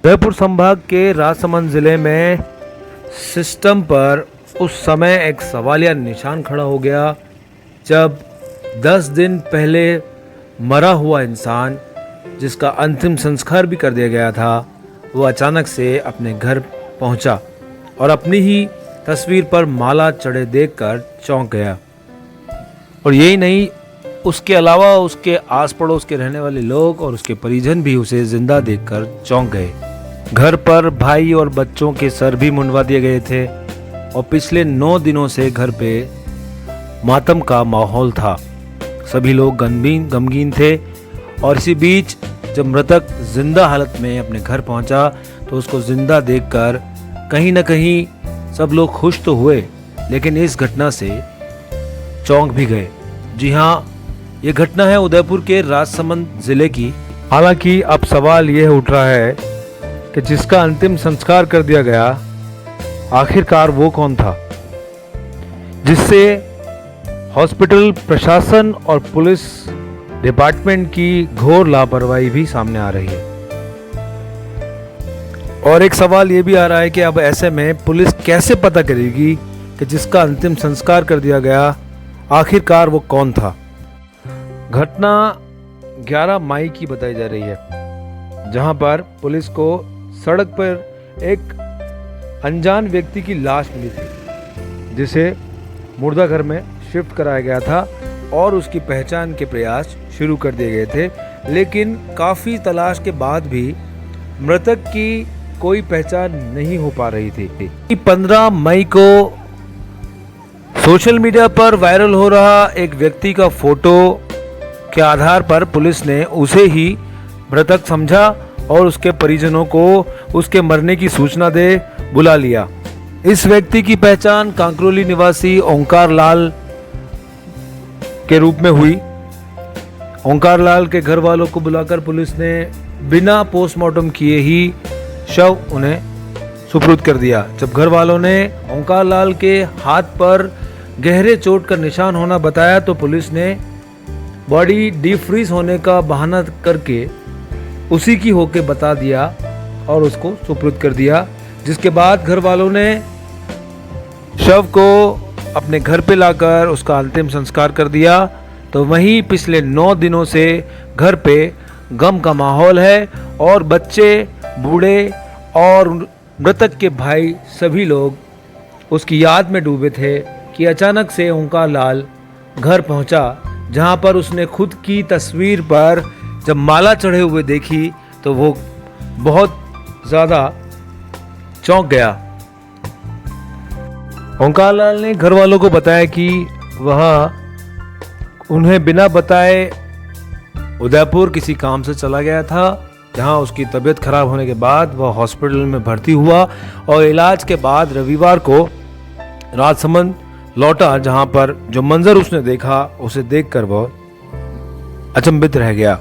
उदयपुर संभाग के राजसमंद जिले में सिस्टम पर उस समय एक सवालिया निशान खड़ा हो गया जब 10 दिन पहले मरा हुआ इंसान जिसका अंतिम संस्कार भी कर दिया गया था वो अचानक से अपने घर पहुंचा और अपनी ही तस्वीर पर माला चढ़े देखकर चौंक गया। और यही नहीं, उसके अलावा उसके आस पड़ोस के रहने वाले लोग और उसके परिजन भी उसे जिंदा देखकर चौंक गए। घर पर भाई और बच्चों के सर भी मुंडवा दिए गए थे और पिछले 9 दिनों से घर पे मातम का माहौल था। सभी लोग गमगीन थे और इसी बीच जब मृतक जिंदा हालत में अपने घर पहुंचा तो उसको जिंदा देखकर कहीं न कहीं सब लोग खुश तो हुए, लेकिन इस घटना से चौंक भी गए। जी हाँ, ये घटना है उदयपुर के राजसमंद जिले की। हालांकि अब सवाल यह उठ रहा है कि जिसका अंतिम संस्कार कर दिया गया आखिरकार वो कौन था, जिससे हॉस्पिटल प्रशासन और पुलिस डिपार्टमेंट की घोर लापरवाही भी सामने आ रही है। और एक सवाल ये भी आ रहा है कि अब ऐसे में पुलिस कैसे पता करेगी कि जिसका अंतिम संस्कार कर दिया गया आखिरकार वो कौन था। घटना 11 मई की बताई जा रही है, जहां पर पुलिस को सड़क पर एक अनजान व्यक्ति की लाश मिली थी जिसे मुर्दा घर में शिफ्ट कराया गया था और उसकी पहचान के प्रयास शुरू कर दिए गए थे, लेकिन काफ़ी तलाश के बाद भी मृतक की कोई पहचान नहीं हो पा रही थी। 15 मई को सोशल मीडिया पर वायरल हो रहा एक व्यक्ति का फोटो के आधार पर पुलिस ने उसे ही मृतक समझा और उसके परिजनों को उसके मरने की सूचना दे बुला लिया। इस व्यक्ति की पहचान कांकरोली निवासी ओंकार लाल के रूप में हुई। ओंकार लाल के घर वालों को बुलाकर पुलिस ने बिना पोस्टमार्टम किए ही शव उन्हें सुपुर्द कर दिया। जब घर वालों ने ओंकार लाल के हाथ पर गहरे चोट का निशान होना बताया तो पुलिस ने बॉडी डीफ्रीज होने का बहाना करके उसी की होके बता दिया और उसको सुपुर्द कर दिया, जिसके बाद घर वालों ने शव को अपने घर पे लाकर उसका अंतिम संस्कार कर दिया। तो वहीं पिछले 9 दिनों से घर पे गम का माहौल है और बच्चे, बूढ़े और मृतक के भाई सभी लोग उसकी याद में डूबे थे कि अचानक से ओंकार लाल घर पहुंचा, जहां पर उसने खुद की तस्वीर पर जब माला चढ़े हुए देखी तो वो बहुत ज़्यादा चौंक गया। ओंकार लाल ने घर वालों को बताया कि वह उन्हें बिना बताए उदयपुर किसी काम से चला गया था, जहां उसकी तबीयत खराब होने के बाद वह हॉस्पिटल में भर्ती हुआ और इलाज के बाद रविवार को राजसमंद लौटा, जहां पर जो मंजर उसने देखा उसे देखकर वह अचंभित रह गया।